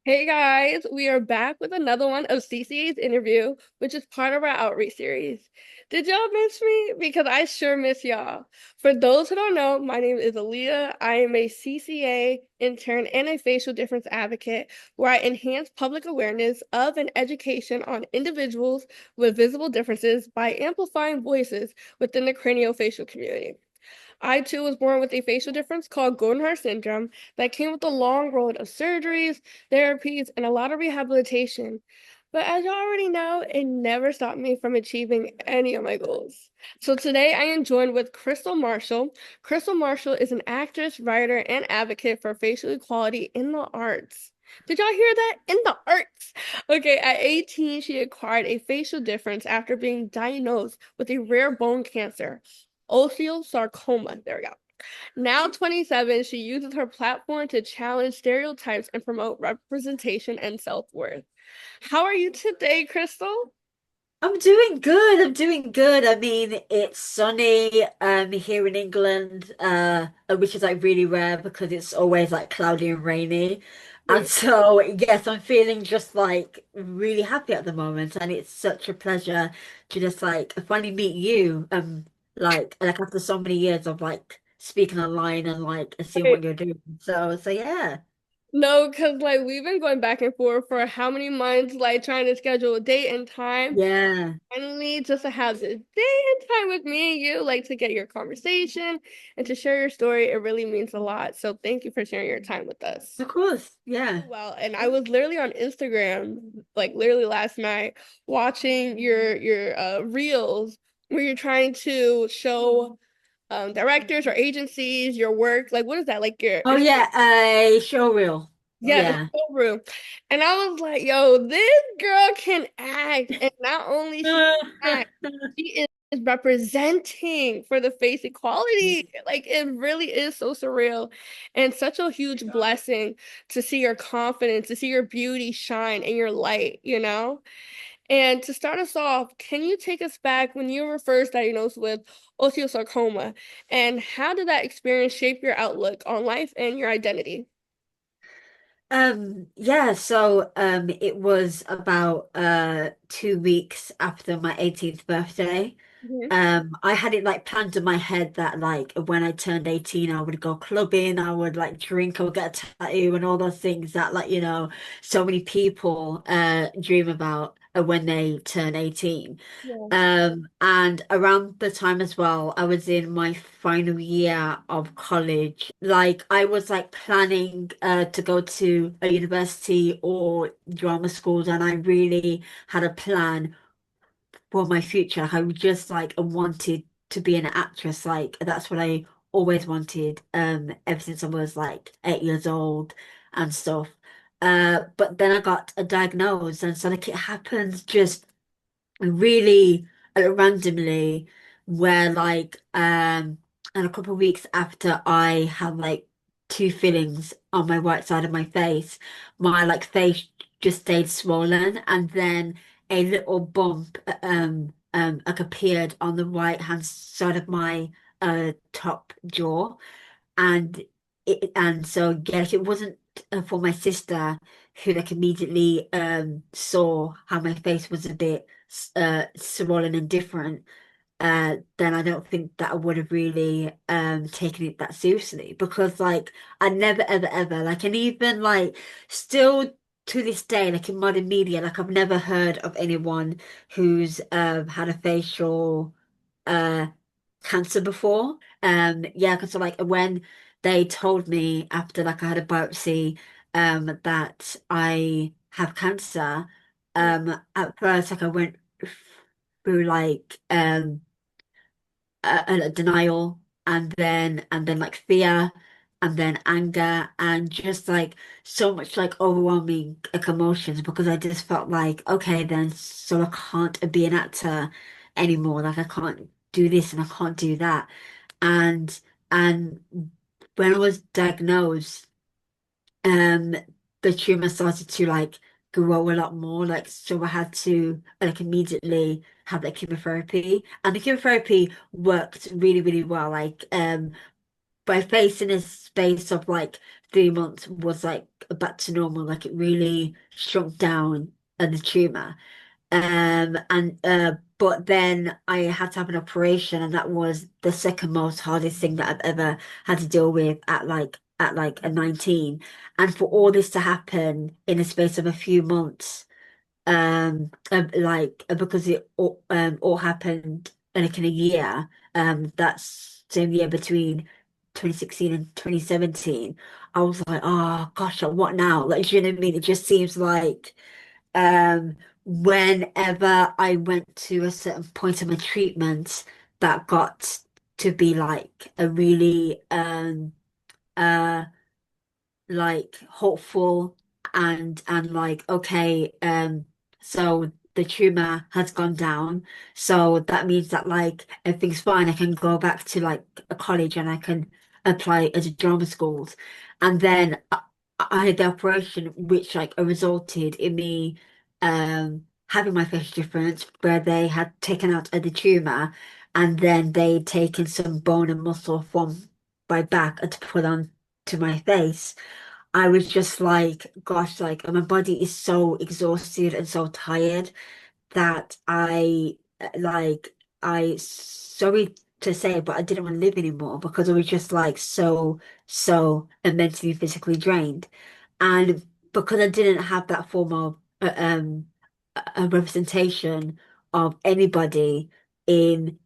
Hey guys, we are back with another one of CCA's interview, which is part of our outreach series. Did y'all miss me? Because I sure miss y'all. For those who don't know, my name is Aaliyah. I am a CCA intern and a facial difference advocate where I enhance public awareness of and education on individuals with visible differences by amplifying voices within the craniofacial community. I too was born with a facial difference called Goldenhar syndrome that came with a long road of surgeries, therapies, and a lot of rehabilitation. But as you already know, it never stopped me from achieving any of my goals. So today I am joined with Crystal Marshall. Crystal Marshall is an actress, writer, and advocate for facial equality in the arts. Did y'all hear that? In the arts. Okay, at 18, she acquired a facial difference after being diagnosed with a rare bone cancer, osteosarcoma. There we go. Now 27, she uses her platform to challenge stereotypes and promote representation and self-worth. How are you today, Crystal? I'm doing good. I'm doing good. I mean, it's sunny here in England, which is like really rare because it's always like cloudy and rainy. And Wait, so, yes, I'm feeling just like really happy at the moment, and it's such a pleasure to just like finally meet you. Like after so many years of like speaking online and like seeing wait. what you're doing. So yeah. No, because like we've been going back and forth for how many months, like trying to schedule a date and time. Yeah. Finally, just to have this day and time with me and you, like to get your conversation and to share your story, it really means a lot. So thank you for sharing your time with us. Of course. Yeah. Well, and I was literally on Instagram, like literally last night, watching your reels where you're trying to show directors or agencies your work. Like what is that? Like Oh your yeah, a showreel. yeah, the Yeah. showroom. And I was like, yo, this girl can act. And not only she can act, she is representing for the face equality. Like it really is so surreal and such a huge blessing to see your confidence, to see your beauty shine and your light, you know? And to start us off, can you take us back when you were first diagnosed with osteosarcoma? And how did that experience shape your outlook on life and your identity? Yeah, so it was about 2 weeks after my 18th birthday. Mhm. I had it like planned in my head that like when I turned 18 I would go clubbing, I would like drink, I would get a tattoo and all those things that like, so many people dream about when they turn 18. Yeah. And around the time as well, I was in my final year of college. Like I was like planning to go to a university or drama schools, and I really had a plan for my future. I just like wanted to be an actress. Like that's what I always wanted, ever since I was like 8 years old and stuff. But then I got a diagnosis, and so like it happens just really randomly, where like and a couple of weeks after I had like two fillings on my right side of my face, my like face just stayed swollen, and then a little bump like appeared on the right hand side of my top jaw. And so yeah, like, it wasn't for my sister, who like immediately saw how my face was a bit swollen and different. Then I don't think that I would have really taken it that seriously, because like I never ever ever like, and even like still to this day, like in modern media, like I've never heard of anyone who's had a facial uh cancer before. Yeah, because so like when they told me after like I had a biopsy that I have cancer, at first like I went through like a denial, and then like fear, and then anger, and just like so much like overwhelming like emotions, because I just felt like, okay, then so I can't be an actor anymore. Like I can't do this and I can't do that. And and when I was diagnosed, um the tumor started to like grow a lot more, like so I had to like immediately have like chemotherapy, and the chemotherapy worked really really well, like my face in a space of like 3 months was like back to normal. Like it really shrunk down the tumor. And but then I had to have an operation, and that was the second most hardest thing that I've ever had to deal with at like a 19. And for all this to happen in the space of a few months, because it all happened in like in a year, that's same year between 2016 and 2017. I was like, oh gosh, like, what now? Like, do you know what I mean? It just seems like um, whenever I went to a certain point of my treatment, that got to be like a really uh like hopeful and like okay, so the tumor has gone down, so that means that like everything's fine. I can go back to like a college and I can apply as a drama schools. And then I had the operation which like resulted in me having my facial difference, where they had taken out the tumor and then they'd taken some bone and muscle from my back and to put on to my face. I was just like, gosh, like my body is so exhausted and so tired that sorry to say, but I didn't want to live anymore because I was just like so mentally, physically drained. And because I didn't have that form of a representation of anybody in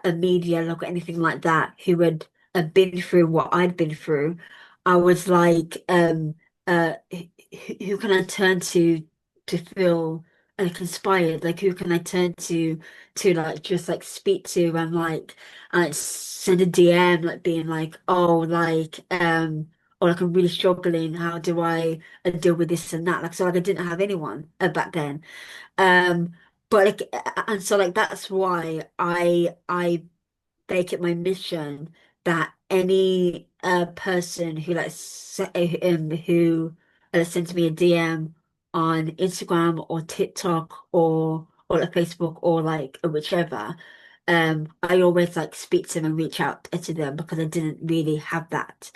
a media look or anything like that who had been through what I'd been through, I was like, who can I turn to feel like inspired? Like who can I turn to like just like speak to and like send a DM like being like, oh like or like I'm really struggling. How do I deal with this and that? Like so like I didn't have anyone back then. Um, but like and so like that's why I make it my mission that any person who who sends me a DM on Instagram or TikTok or like Facebook or like whichever, I always like speak to them and reach out to them because I didn't really have that.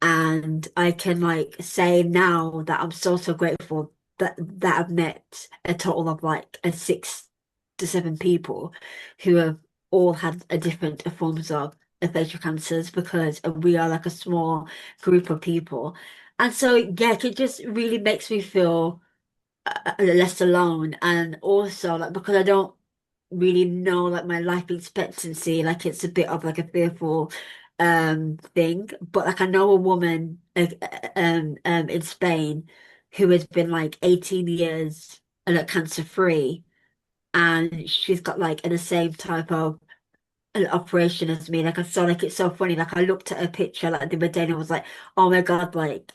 And I can like say now that I'm so grateful that I've met a total of like 6 to 7 people who have all had a different forms of facial cancers because we are like a small group of people. And so, yeah, it just really makes me feel less alone. And also, like, because I don't really know, like, my life expectancy, like, it's a bit of like a fearful thing. But, like, I know a woman in Spain who has been like 18 years like cancer free, and she's got like the same type of an operation as me. Like I saw, like it's so funny. Like I looked at her picture like the other day and I was like, oh my God, like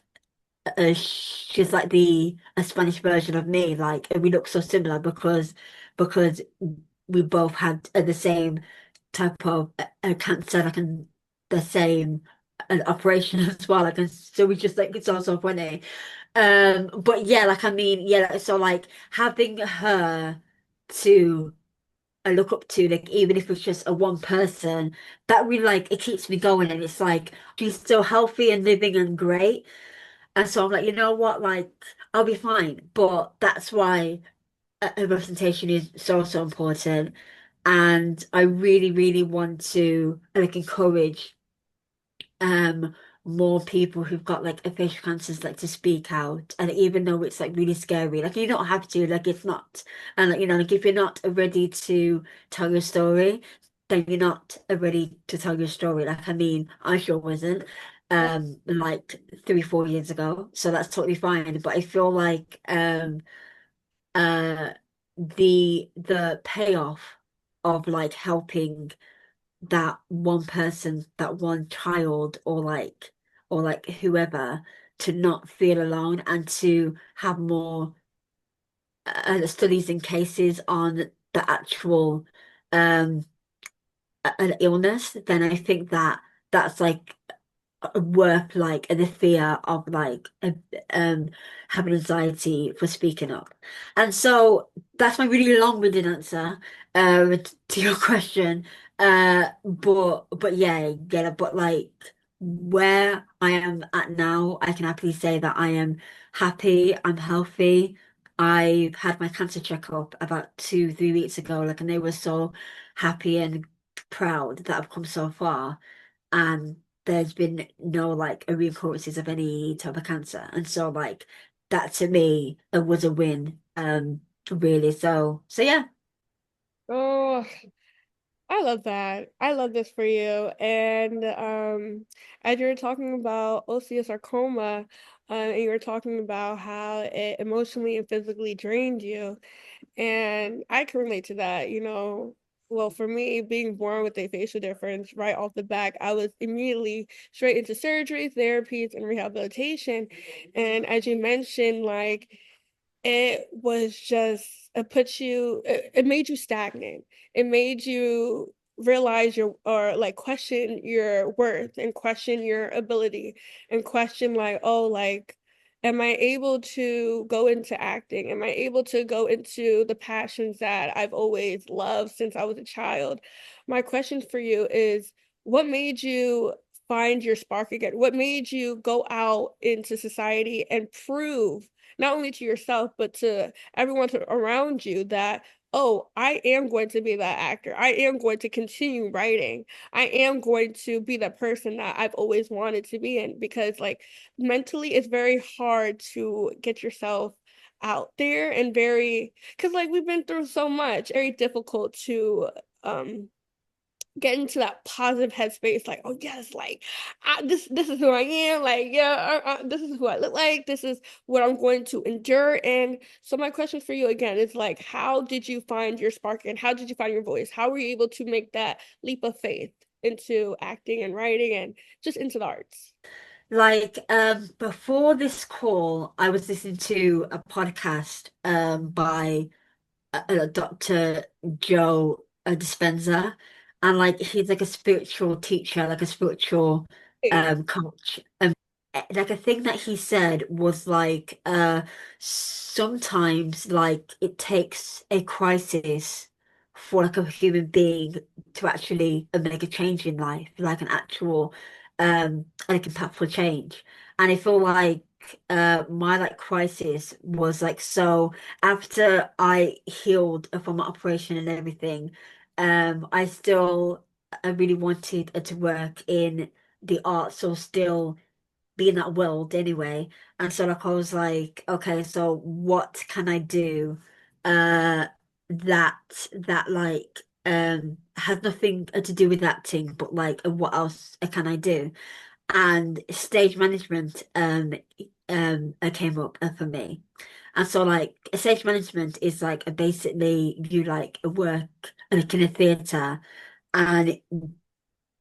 she's like the a Spanish version of me. Like and we look so similar because we both had the same type of cancer, like and the same an operation as well. Like and so we just like it's also funny. But yeah, like I mean, yeah. So like having her to I look up to, like even if it's just a one person, that really like it keeps me going and it's like she's still healthy and living and great. And so I'm like, you know what, like I'll be fine. But that's why a representation is so important. And I really want to like encourage um more people who've got like a facial cancers like to speak out, and even though it's like really scary, like you don't have to, like it's not, and like like if you're not ready to tell your story, then you're not ready to tell your story. Like I mean I sure wasn't like 3 4 years ago, so that's totally fine. But I feel like uh the payoff of like helping that one person, that one child, or like whoever, to not feel alone and to have more studies and cases on the actual um an illness, then I think that that's like worth like the fear of like having anxiety for speaking up. And so that's my really long-winded answer to your question. But yeah, but like where I am at now, I can happily say that I am happy, I'm healthy. I've had my cancer checkup about 2, 3 weeks ago, like, and they were so happy and proud that I've come so far. And there's been no like recurrences of any type of cancer. And so like that to me was a win. Really. So yeah. Oh, I love that. I love this for you. And as you were talking about osteosarcoma, and you were talking about how it emotionally and physically drained you, and I can relate to that, you know. Well, for me, being born with a facial difference right off the back, I was immediately straight into surgery, therapies, and rehabilitation. And as you mentioned, like it was just it made you stagnant. It made you realize your or like question your worth and question your ability and question like, oh, like am I able to go into acting? Am I able to go into the passions that I've always loved since I was a child? My question for you is, what made you find your spark again? What made you go out into society and prove not only to yourself, but to everyone around you that, oh, I am going to be that actor. I am going to continue writing. I am going to be the person that I've always wanted to be in because, like, mentally, it's very hard to get yourself out there and because, like, we've been through so much, very difficult to, get into that positive headspace, like, oh yes, like this is who I am, like yeah, this is who I look like, this is what I'm going to endure. And so my question for you again is like, how did you find your spark and how did you find your voice? How were you able to make that leap of faith into acting and writing and just into the arts? Like before this call, I was listening to a podcast by Dr. Joe Dispenza, and like he's like a spiritual teacher, like a spiritual Hey. coach. Like a thing that he said was like sometimes like it takes a crisis for like a human being to actually make a change in life, like an actual like impactful change. And I feel like my like crisis was like, so after I healed from my operation and everything, I really wanted to work in the arts, so still be in that world anyway. And so like I was like, okay, so what can I do uh that like has nothing to do with acting, but like what else can I do? And stage management came up for me. And so like stage management is like basically you like work like in a theatre and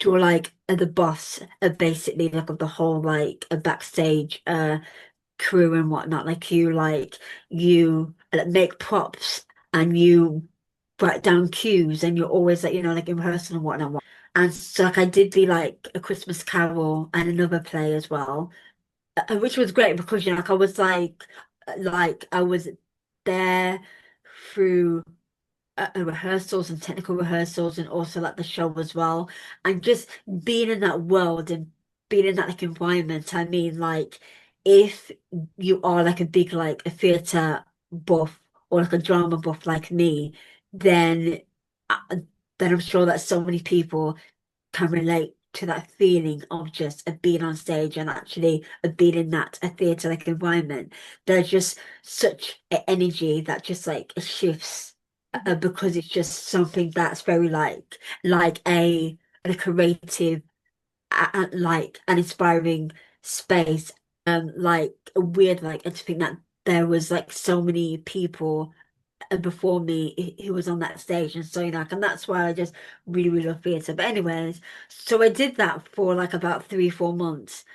you're like the boss basically like of the whole like a backstage crew and whatnot. Like you make props and you write down cues and you're always like like in rehearsal and whatnot. And so like I did the like a Christmas Carol and another play as well, which was great because like I was like I was there through rehearsals and technical rehearsals and also like the show as well. And just being in that world and being in that like environment, I mean like if you are like a big like a theatre buff or like a drama buff like me, then uh, then I'm sure that so many people can relate to that feeling of just being on stage and actually being in that a theatre like environment. There's just such a energy that just like shifts because it's just something that's very like a creative like an inspiring space. Like a weird like I just think that there was like so many people before me who was on that stage and so like and that's why I just really love theatre. But anyways, so I did that for like about 3, 4 months.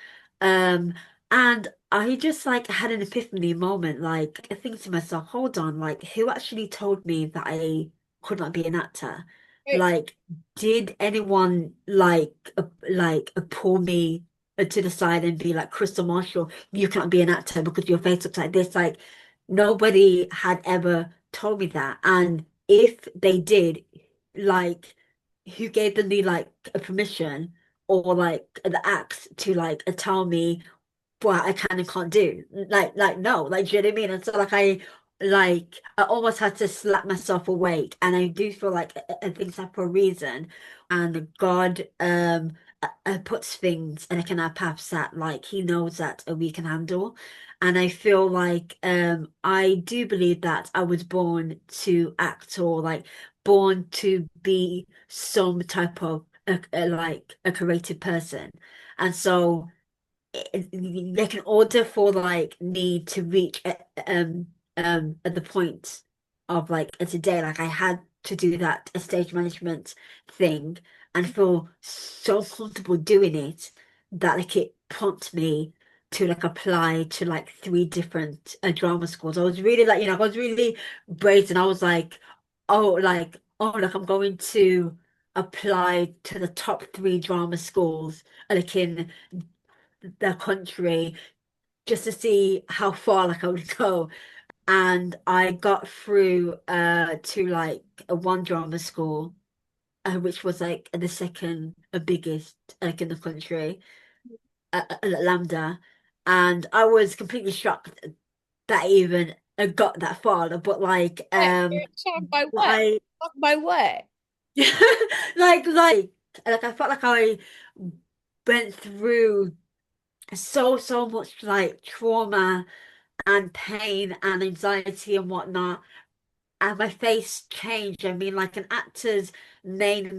Um and I just like had an epiphany moment, like I think to myself, hold on, like who actually told me that I could not be an actor? Right. Like did anyone pull me to the side and be like, Crystal Marshall, you can't be an actor because your face looks like this? Like nobody had ever told me that. And if they did, like, who gave them the like a permission? or like the acts to like tell me what I can and can't do. No, like, do you know what I mean? And so I almost had to slap myself awake. And I do feel like things happen for a reason. And God puts things in our paths that like He knows that we can handle. And I feel like I do believe that I was born to act, or like born to be some type of like a creative person. And so like in order for like me to reach at the point of like today, like I had to do that stage management thing and feel so comfortable doing it that like it prompted me to like apply to like three different drama schools. I was really like, I was really brazen. I was like, like I'm going to apply to the top three drama schools like in the country just to see how far like I would go. And I got through to like a one drama school, which was like the second biggest like in the country, LAMDA. And I was completely shocked that I even got that far. But like You're shocked by what? I Shocked by what? like I felt like I went through so much like trauma and pain and anxiety and whatnot. And my face changed. I mean, like an actor's main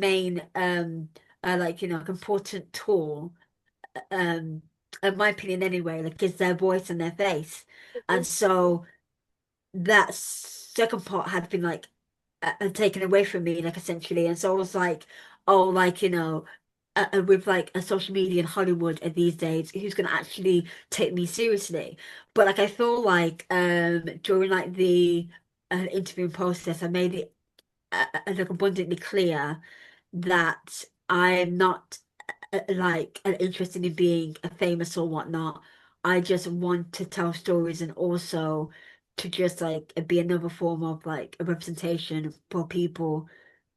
like like important tool, um in my opinion anyway, like is their voice and their face. And so that second part had been like taken away from me, like essentially. And so I was like, oh, like, with like a social media in Hollywood these days, who's gonna actually take me seriously? But like I feel like during like the interviewing process, I made it like abundantly clear that I'm not like interested in being famous or whatnot. I just want to tell stories and also to just like be another form of like a representation for people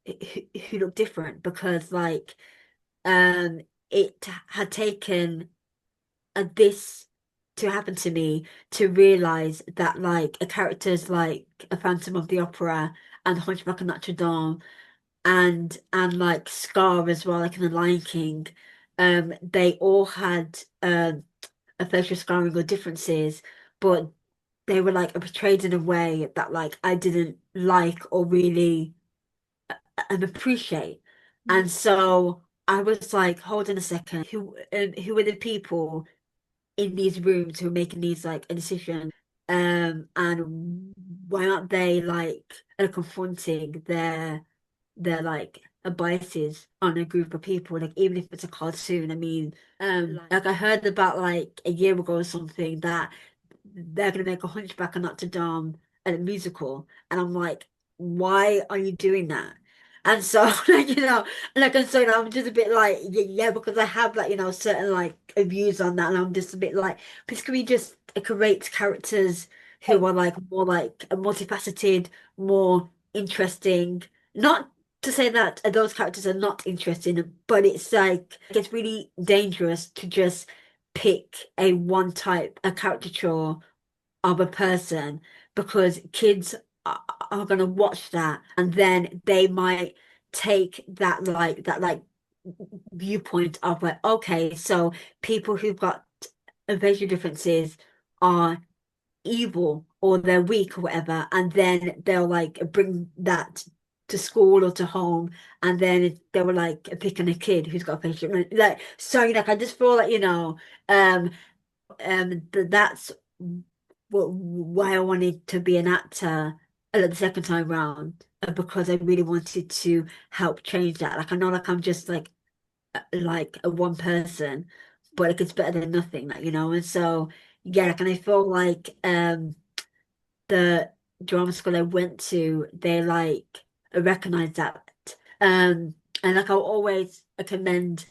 who look different, because like it had taken this to happen to me to realize that like a characters like a Phantom of the Opera and Hunchback of Notre Dame and like Scar as well, like in The Lion King, they all had a facial scarring or differences, but they were like portrayed in a way that like I didn't like or really appreciate. And so I was like, hold on a second, who are the people in these rooms who are making these like decisions? And why aren't they like confronting their like biases on a group of people, like even if it's a cartoon. I mean, like I heard about like a year ago or something that they're gonna make a Hunchback of Notre Dame a musical, and I'm like, why are you doing that? And so, like, like, and so I'm just a bit like, yeah, because I have like, certain like views on that, and I'm just a bit like, please can we just create characters who are like more like multifaceted, more interesting, not to say that those characters are not interesting, but it's like it's really dangerous to just pick a one type, a caricature of a person, because kids are going to watch that and then they might take that viewpoint of like, okay, so people who've got visual differences are evil or they're weak or whatever, and then they'll like bring that to school or to home, and then they were like picking a kid who's got a facial like, so like I just feel like that's why I wanted to be an actor the second time round, because I really wanted to help change that. Like I know like I'm just like a one person, but like it's better than nothing, like and so yeah, like, and I feel like the drama school I went to, they like recognize that. And like I'll always commend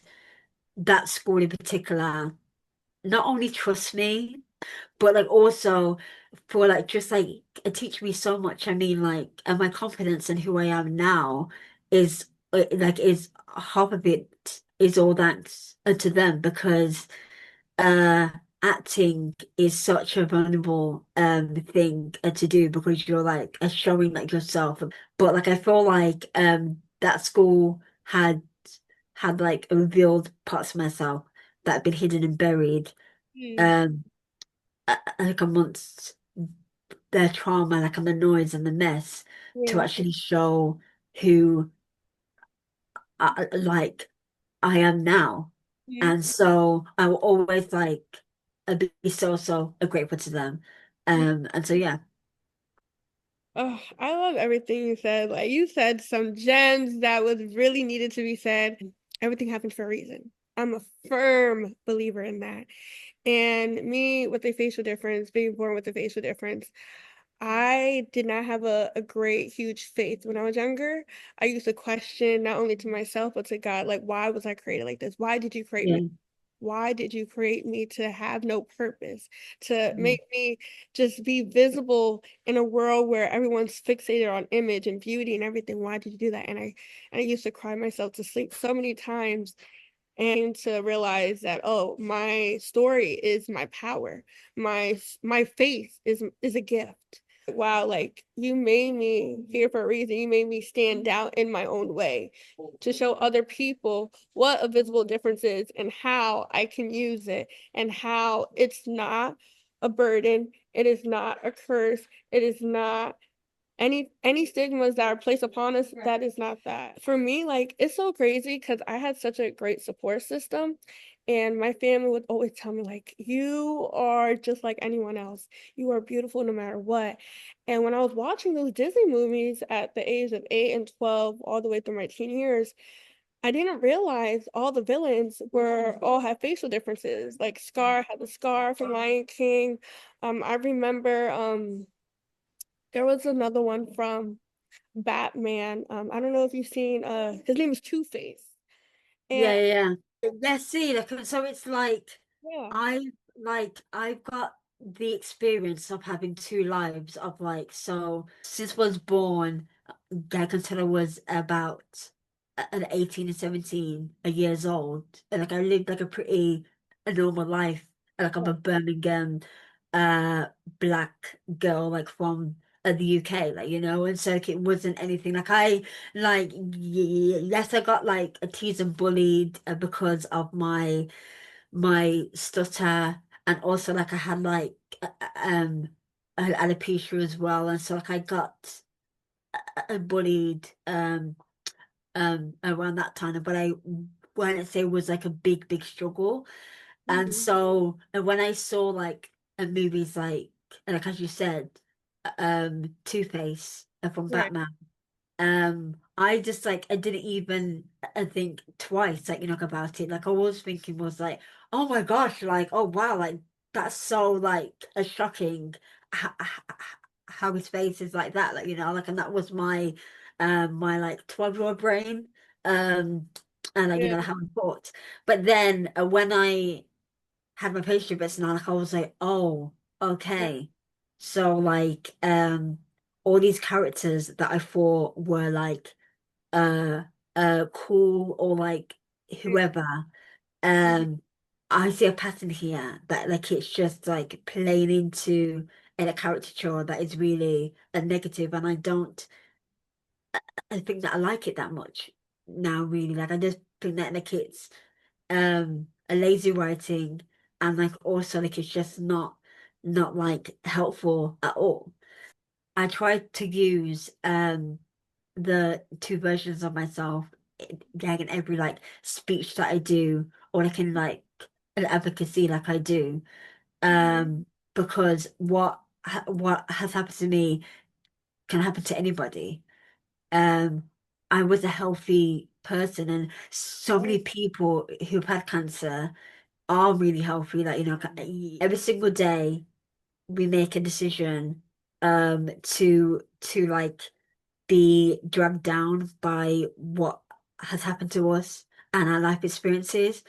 that school in particular, not only trust me, but like also for like just like it teach me so much. I mean, like, and my confidence in who I am now is like is half of it is all thanks to them because uh acting is such a vulnerable thing to do because you're like showing like yourself. But like I feel like that school had like revealed parts of myself that had been hidden and buried Mm, um like amongst their trauma, like and the noise and the mess to yeah, actually show who like I am now. yeah, And so I will always like be so grateful to them. yeah. And so yeah, Oh, I love everything you said. Like you said some gems that was really needed to be said. Everything happens for a reason. I'm a firm believer in that. And me with a facial difference, being born with a facial difference, I did not have a great, huge faith when I was younger. I used to question not only to myself, but to God, like, why was I created like this? Why did you create me? yeah, Why did you create me to have no purpose, to mm, make me just be visible in a world where everyone's fixated on image and beauty and everything? Why did you do that? And I used to cry myself to sleep so many times and to realize that, oh, my story is my power. My faith is a gift. Wow, like you made me here for a reason. You made me stand out in my own way to show other people what a visible difference is and how I can use it and how it's not a burden. It is not a curse. It is not any stigmas that are placed upon us. That is not that for me. Like it's so crazy because I had such a great support system, and my family would always tell me like, you are just like anyone else, you are beautiful no matter what. And when I was watching those Disney movies at the age of 8 and 12 all the way through my teen years, I didn't realize all the villains were all had facial differences. Like Scar had the scar from Lion King. I remember there was another one from Batman. I don't know if you've seen his name is Two-Face. yeah, And yeah, yeah. Yeah, see, like so it's yeah, I I've got the experience of having two lives of like so since I was born, like until I was about 18 and 17 years old. And like I lived like a normal life. Like I'm a Birmingham uh black girl like from the UK, like and so like, it wasn't anything like yes, I got like a teased and bullied because of my stutter, and also like I had like alopecia as well, and so like I got bullied around that time, but I wouldn't say it was like a big struggle. And mhm, so and when I saw like movies like as you said, Two-Face from right, Batman, I just like I didn't even think twice like about it. Like I was thinking was like, oh my gosh, like oh wow, like that's so like a shocking how, how his face is like that, like and that was my like 12-year-old brain. Um and like yeah, how I thought. But then when I had my pastry bits now, like I was like, oh, yeah, okay. So like all these characters that I thought were like uh cool or like yeah, whoever, um I see a pattern here that like it's just like playing into in a caricature that is really a negative, and I think that I like it that much now, really. Like I just think that like it's a lazy writing, and like also like it's just not like helpful at all. I try to use the two versions of myself like in every like speech that I do, or like in like an advocacy like I do, mhm, because what has happened to me can happen to anybody. um I was a healthy person, and so many right, people who've had cancer are really healthy. Like, every single day we make a decision to like be dragged down by what has happened to us and our life experiences,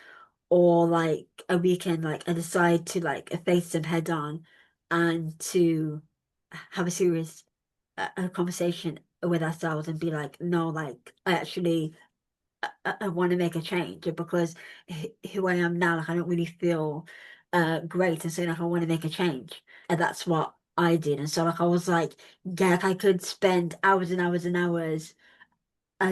or like a weekend like I decide to like face them head on and to have a serious a conversation with ourselves and be like, no, like I actually I want to make a change because who I am now, like I don't really feel great, and so like I want to make a change, and that's what I did. And so like I was like, yeah, like I could spend hours and hours and hours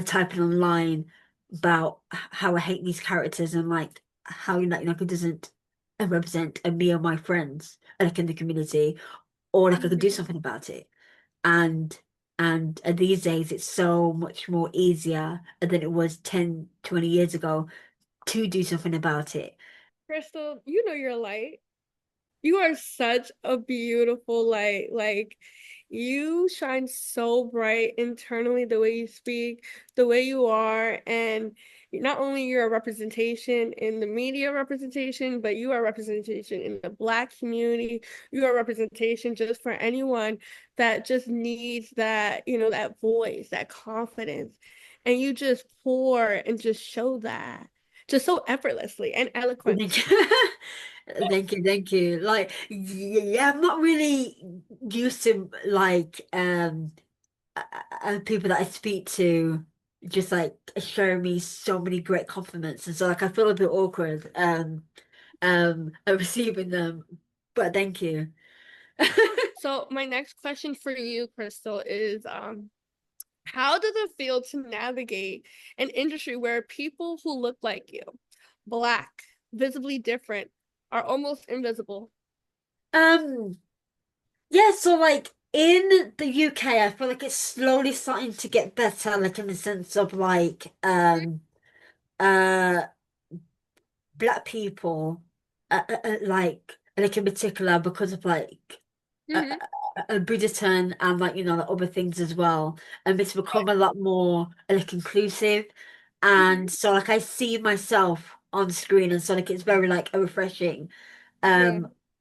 typing online about how I hate these characters and like how like it doesn't represent me or my friends like in the community, or like I could do Mhm. something about it. And these days it's so much more easier than it was 10, 20 years ago to do something about it. Crystal, you know you're light. You are such a beautiful light. Like, you shine so bright internally, the way you speak, the way you are, and not only you're a representation in the media representation, but you are representation in the Black community. You are representation just for anyone that just needs that, that voice, that confidence. And you just pour and just show that just so effortlessly and eloquently. Thank you. Thank you, thank you. Like, yeah, I'm not really used to like people that I speak to just like showing me so many great compliments, and so like I feel a bit awkward receiving them. But thank you. So my next question for you, Crystal, is how does it feel to navigate an industry where people who look like you, Black, visibly different, are almost invisible? Um, yeah, so like in the UK, I feel like it's slowly starting to get better, like in the sense of like uh Black people, like in particular because of like Mm-hmm. Bridgerton and like like other things as well, and it's become a lot more like inclusive, Mm-hmm. and so like I see myself on screen, and so like it's very like refreshing. Yeah.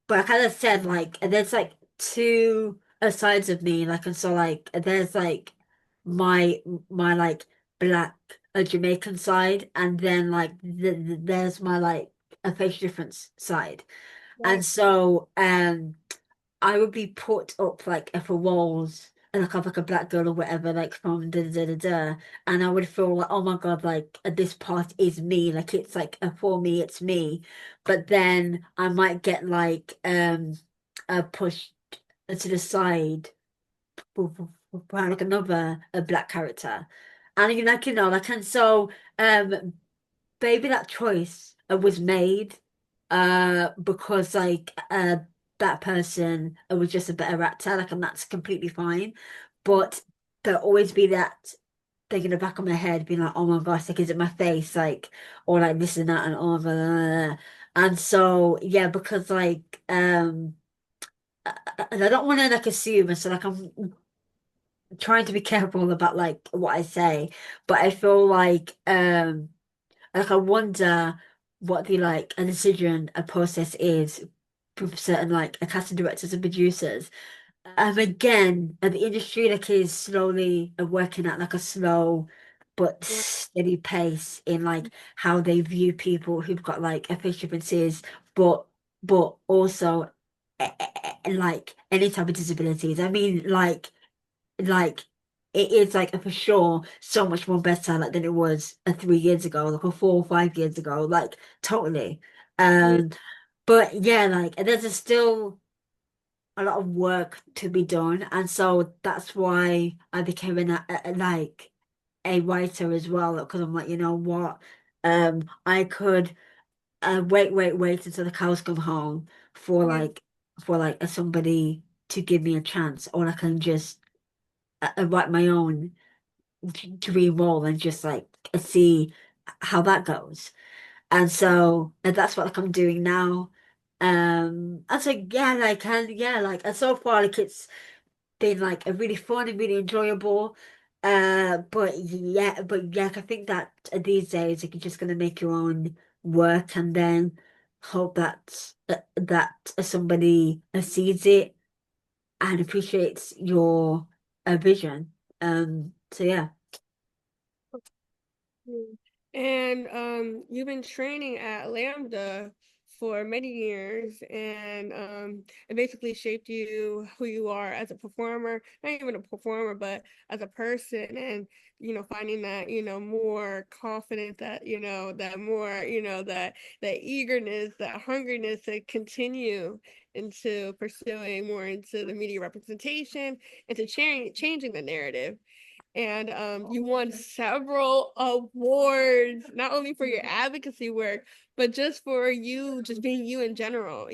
But like, as I said, like there's like two sides of me, like and so like there's like my like Black Jamaican side, and then like there's my like a face difference side, and Right. so I would be put up like for walls and like have like a black girl or whatever like from da da da da, and I would feel like oh my God, like this part is me, like it's like for me it's me, but then I might get like pushed to the side for like another a black character, and like like and so maybe that choice was made because like that person was just a better actor, like, and that's completely fine, but there'll always be that thing in the back of my head being like, oh my gosh, like is it my face, like, or like this and that and all of that. And so yeah, because like and I don't want to like assume, and so like I'm trying to be careful about like what I say, but I feel like I wonder what the like a decision a process is for certain like a casting directors and producers. Again, and the industry like is slowly working at like a slow but Right. steady pace in like how they view people who've got like a face differences, but also like any type of disabilities. I mean, like it is like for sure so much more better like than it was 3 years ago, like or 4 or 5 years ago, like totally. Yeah. Um, but yeah, like there's still a lot of work to be done, and so that's why I became like a writer as well, because I'm like, you know what, I could wait until the cows come home for Yeah. somebody to give me a chance, or I can just write my own dream role and just like see how that goes. And so and that's what like I'm doing now. And so yeah, like and yeah, like and so far like it's been like a really fun and really enjoyable. But yeah, I think that these days like, you're just gonna make your own work and then hope that somebody sees it and appreciates your vision. So yeah. And you've been training at LAMDA for many years, and it basically shaped you who you are as a performer, not even a performer, but as a person, and finding that more confidence, that that more that eagerness, that hungriness to continue into pursuing more into the media representation, into changing the narrative. And you won several awards, not only for your advocacy work, but just for you, just being you in general,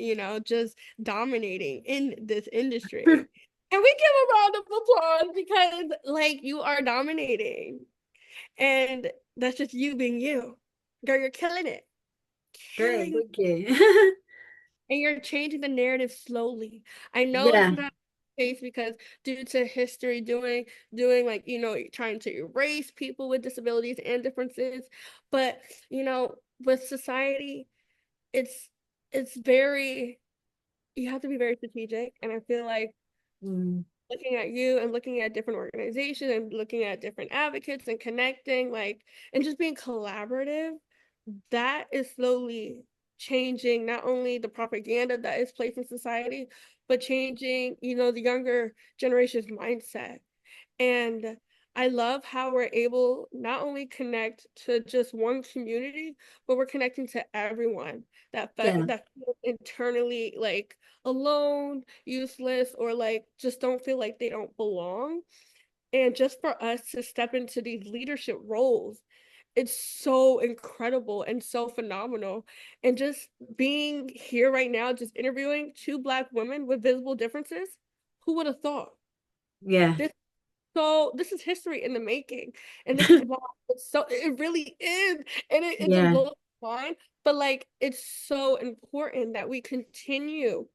just dominating in this industry. And we give a round of applause because, like, you are dominating. And that's just you being you. Girl, you're killing it. Great, Killing. thank you. And you're changing the narrative slowly. I know it's Yeah, not the case because due to history doing like trying to erase people with disabilities and differences, but with society, it's very, you have to be very strategic, and I feel like mm, looking at you and looking at different organizations and looking at different advocates and connecting, like, and just being collaborative, that is slowly changing not only the propaganda that is placed in society, but changing, the younger generation's mindset. And I love how we're able not only connect to just one community, but we're connecting to everyone yeah, that feels internally like alone, useless, or like just don't feel like they don't belong. And just for us to step into these leadership roles, it's so incredible and so phenomenal. And just being here right now, just interviewing two Black women with visible differences, who would have thought? yeah, This this is history in the making. And this is why it really is. And it just yeah, blows my mind. But like it's so important that we continue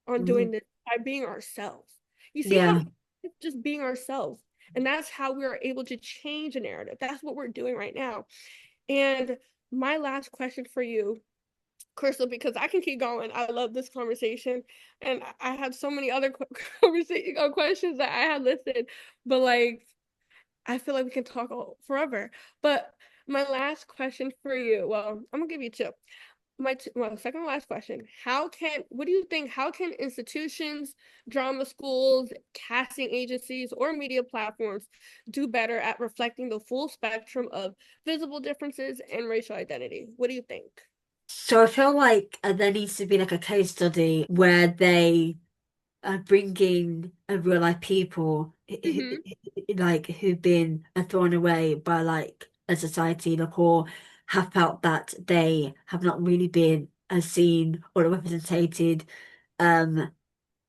on mhm, doing this by being ourselves. You see how yeah. it's just being ourselves. And that's how we are able to change a narrative. That's what we're doing right now. And my last question for you, Crystal, because I can keep going. I love this conversation, and I had so many other conversation questions that I had listed, but like I feel like we can talk all forever. But my last question for you, well, I'm gonna give you two. Well, second to last question. What do you think, how can institutions, drama schools, casting agencies, or media platforms do better at reflecting the full spectrum of visible differences and racial identity? What do you think? So I feel like there needs to be like a case study where they bringing real life people Mm-hmm. like who've been thrown away by like a society, like, or have felt that they have not really been seen or represented um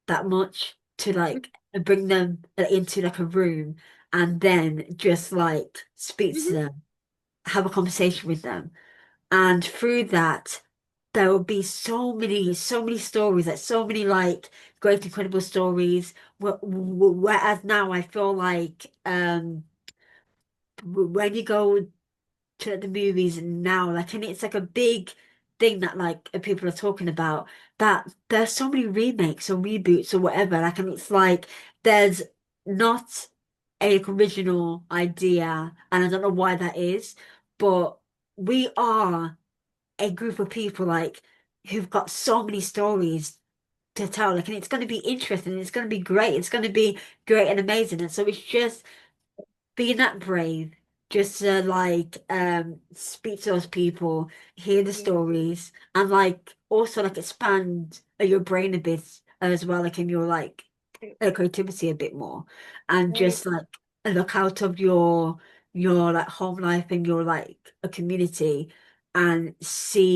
that much, to like bring them into like a room and then just like speak to Mm-hmm. them, have a conversation with them, and through that, there will be so many stories, like so many like great, incredible stories. Whereas now I feel like when you go to the movies now, like, and it's like a big thing that like people are talking about, that there's so many remakes or reboots or whatever. Like, and it's like there's not a original idea, and I don't know why that is, but we are a group of people like who've got so many stories to tell, like, and it's going to be interesting, it's going to be great, it's going to be great and amazing. And so it's just being that brave, just to like speak to those people, hear the Yeah. stories, and like also like expand your brain a bit as well, like in your like creativity a bit more, and Right. just like look out of your like home life and your like a community, and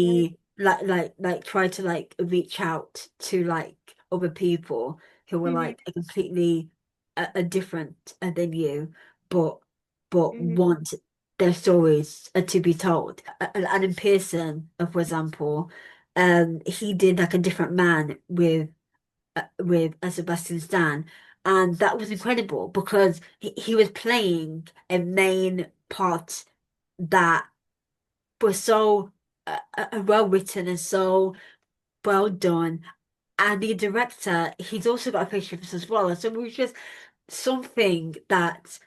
Right. see like try to like reach out to like other people who are Mm-hmm. like a completely a different than you, but Mm-hmm. want their stories to be told. And in Pearson, for example, he did like a different man with a Sebastian Stan, and that was incredible because he was playing a main part that was so well written and so well done. And the director, he's also got a picture of us as well. And so it was just something that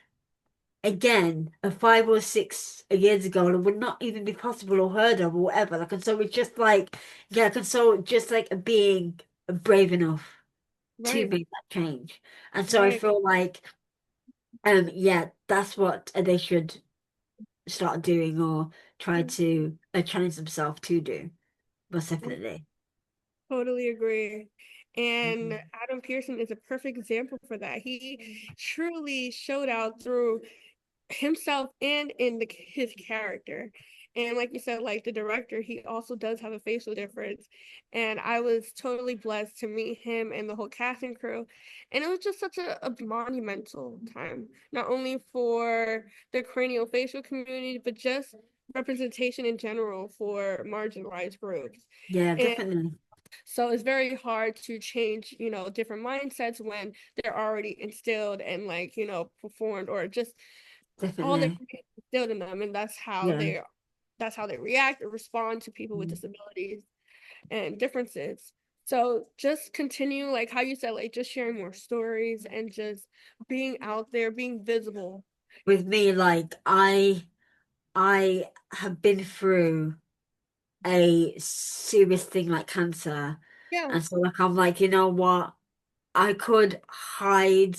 again, 5 or 6 years ago, it would not even be possible or heard of or whatever. Like, and so it's just like, yeah, and so just like being brave enough to Right, make that change. And so I right. feel like, yeah, that's what they should start doing or try to challenge themselves to do, most definitely. Totally agree. And Mhm. Adam Pearson is a perfect example for that. He truly showed out through himself and in his character. And like you said, like the director, he also does have a facial difference. And I was totally blessed to meet him and the whole cast and crew. And it was just such a monumental time, not only for the cranial facial community, but just representation in general for marginalized groups. Yeah, And definitely, so it's very hard to change, different mindsets when they're already instilled and like, performed or just all the definitely. instilled in them, and Yeah. that's how they react or respond to people with Mm. disabilities and differences. So just continue like how you said, like just sharing more stories and just being out there, being visible. With me, like I have been through a serious thing like cancer. Yeah. And so like I'm like, you know what? I could hide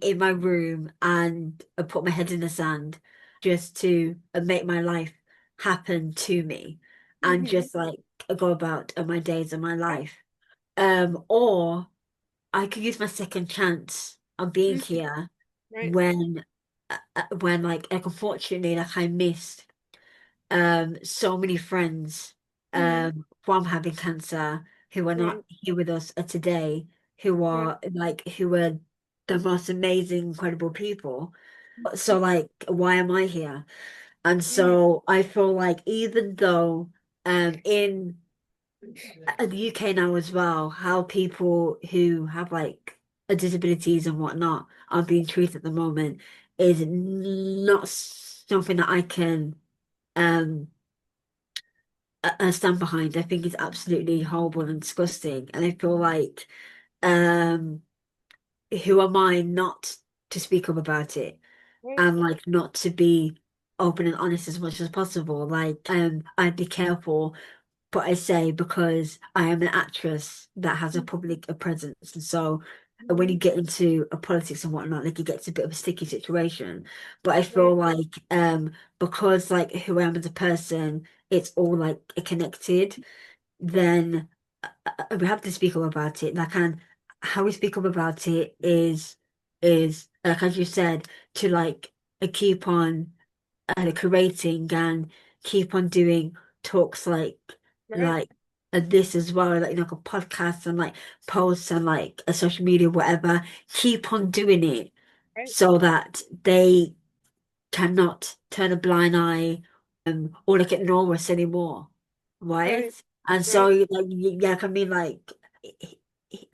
in my room and put my head in the sand just to make my life happen to me and Mm-hmm. just like go about my days and my life. Or I could use my second chance of being Mm-hmm. here Right. when like unfortunately like I missed so many friends Mm-hmm. from having cancer who are not Right. here with us today, who Right. are who were the most amazing, incredible people. So like, why am I here? And Mm-hmm. so I feel like even though in the UK now as well, how people who have like disabilities and whatnot are being treated at the moment is not something that I can um stand behind. I think it's absolutely horrible and disgusting. And I feel like, um, who am I not to speak up about it Right. and like not to be open and honest as much as possible? Like, I'd be careful what I say because I am an actress that has a public presence. And so when you Mm-hmm. get into a politics and whatnot, like it gets a bit of a sticky situation. But I Right. feel like because like who I am as a person, it's all like connected, then we have to speak up about it. Like, and how we speak up about it is like as you said, to like keep on creating and keep on doing talks Right. like this as well, like like a podcast and like posts and like a social media, whatever. Keep on doing it Right. so that they cannot turn a blind eye or look at Norris anymore, right? Right. And so Right. yeah, I mean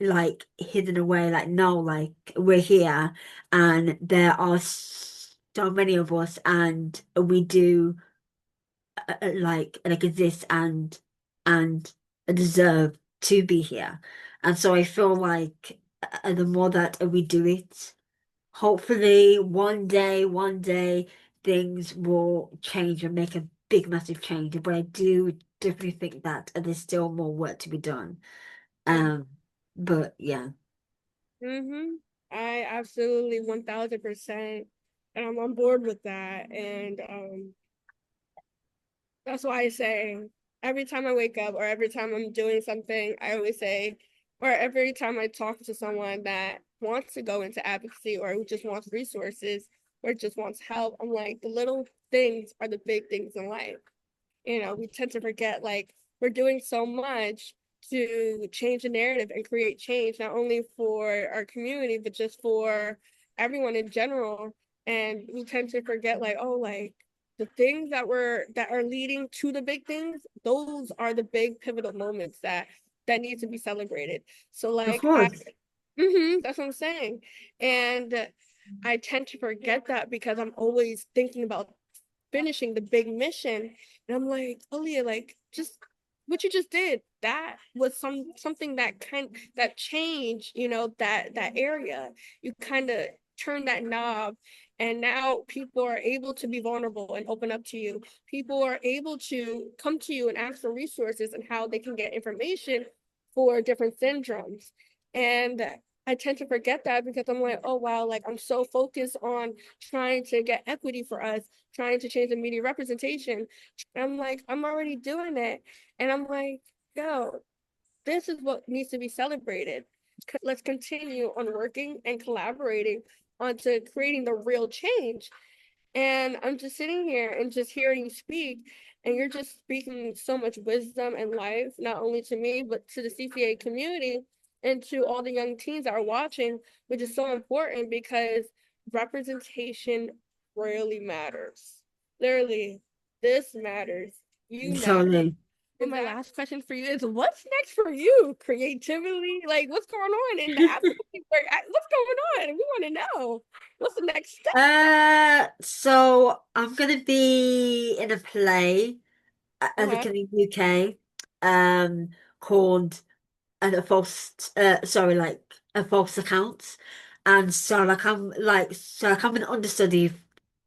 like hidden away, like no, like we're here and there are so many of us and we do like exist and deserve to be here. And so I feel like the more that we do it, hopefully one day things will change and make a big massive change. But I do definitely think that there's still more work to be done. Right. Um, but yeah, Mm-hmm. I absolutely 1000%, and I'm on board with that. And that's why I say every time I wake up or every time I'm doing something, I always say, or every time I talk to someone that wants to go into advocacy or who just wants resources or just wants help, I'm like, the little things are the big things in life. We tend to forget like we're doing so much to change the narrative and create change, not only for our community, but just for everyone in general. And we tend to forget like, oh, like the things that are leading to the big things, those are the big pivotal moments that need to be celebrated. So of like course, that's what I'm saying. And I tend to forget that because I'm always thinking about finishing the big mission. And I'm like, Aaliyah, like just what you just did, that was something that changed, that area. You kind of turned that knob And now people are able to be vulnerable and open up to you. People are able to come to you and ask for resources and how they can get information for different syndromes. And I tend to forget that because I'm like, oh wow, like I'm so focused on trying to get equity for us, trying to change the media representation. I'm like, I'm already doing it. And I'm like, yo, this is what needs to be celebrated. Let's continue on working and collaborating onto creating the real change. And I'm just sitting here and just hearing you speak, and you're just speaking so much wisdom and life, not only to me, but to the CCA community and to all the young teens that are watching, which is so important because representation really matters. Literally, this matters. You matter. Totally. And my last question for you is what's next for you? Creativity? Like what's going on in the advocacy work? What's going on? We want to know. What's the next step? So I'm gonna be in a play as a Uh-huh. in the UK, called a false sorry, like a false account. And so I'm an understudy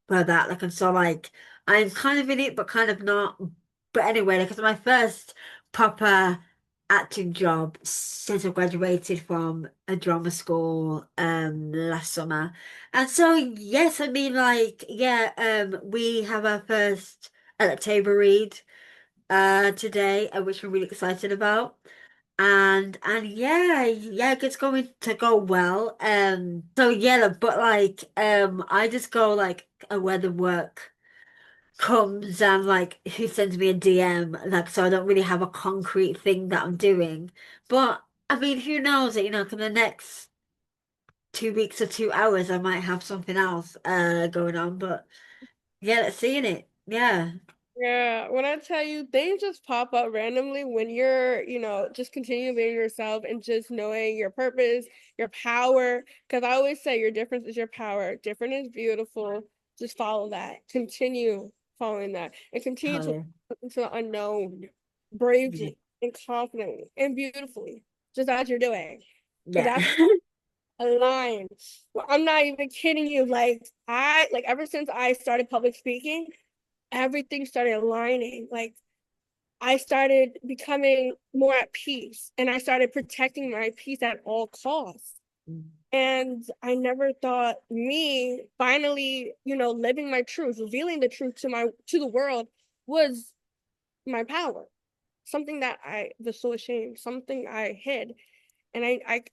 for that. Like, and so like I'm kind of in it but kind of not. But anyway, like it's my first proper acting job since I graduated from a drama school last summer. And so yes, I mean like yeah, we have our first table read today, which we're really excited about. And yeah, it's going to go well. So yeah, but like I just go like where the work comes and like who sends me a DM, like so I don't really have a concrete thing that I'm doing. But I mean, who knows that, for the next 2 weeks or 2 hours I might have something else going on. But yeah, let's see in it. Yeah. Yeah, when I tell you, things just pop up randomly when you're, just continue being yourself and just knowing your purpose, your power. Because I always say your difference is your power. Different is beautiful. Just follow that. Continue following that and continue to Totally. look into the unknown Yeah. bravely and confidently and beautifully, just as you're doing. Because Yeah. that's a line. Well, I'm not even kidding you. Like ever since I started public speaking, everything started aligning. Like I started becoming more at peace and I started protecting my peace at all costs. And I never thought me finally, living my truth, revealing the truth to the world was my power. Something that I was so ashamed, something I hid. And I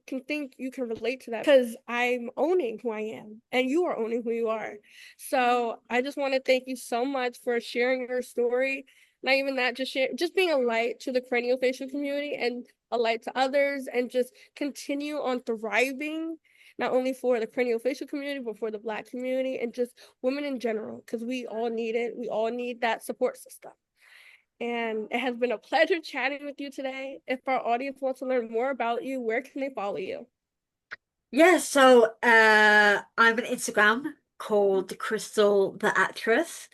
can think you can relate to that because I'm owning who I am and you are owning who you are. So I just want to thank you so much for sharing your story. Not even that, just being a light to the craniofacial community and a light to others, and just continue on thriving, not only for the craniofacial community, but for the Black community and just women in general, because we all need it. We all need that support system. And it has been a pleasure chatting with you today. If our audience wants to learn more about you, where can they follow you? Yeah, so I'm an Instagram called Crystal the Actress.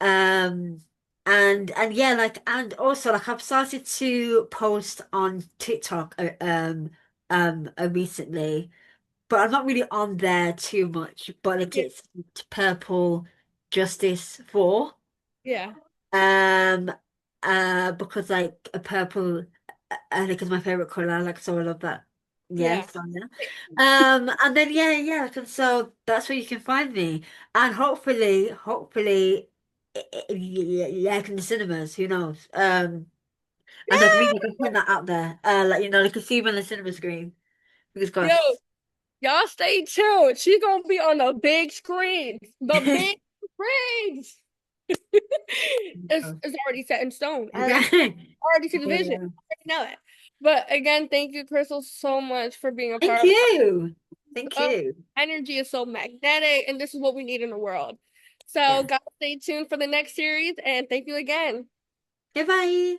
Um and yeah, like and also like I've started to post on TikTok recently, but I'm not really on there too much. But like Yeah. it's Purple Justice 4. Yeah. Um, because like a purple, I think is my favorite color. Like, so I love that. Yeah, Yeah. so yeah. And then yeah, like, and so that's where you can find me, and hopefully, yeah, like in the cinemas. Who knows? And like really, I can put that out there. Like like a see me on the cinema screen. Fingers Yo, crossed. y'all stay tuned. She's gonna be on the big screen. The big screens. It's already set in stone. Okay. Already see the vision. Yeah. I already know it. But again, thank you, Crystal, so much for being a Thank part of you. Thank Oh, you. energy is so magnetic, and this is what we need in the world. So, Yeah. guys, stay tuned for the next series, and thank you again. Goodbye.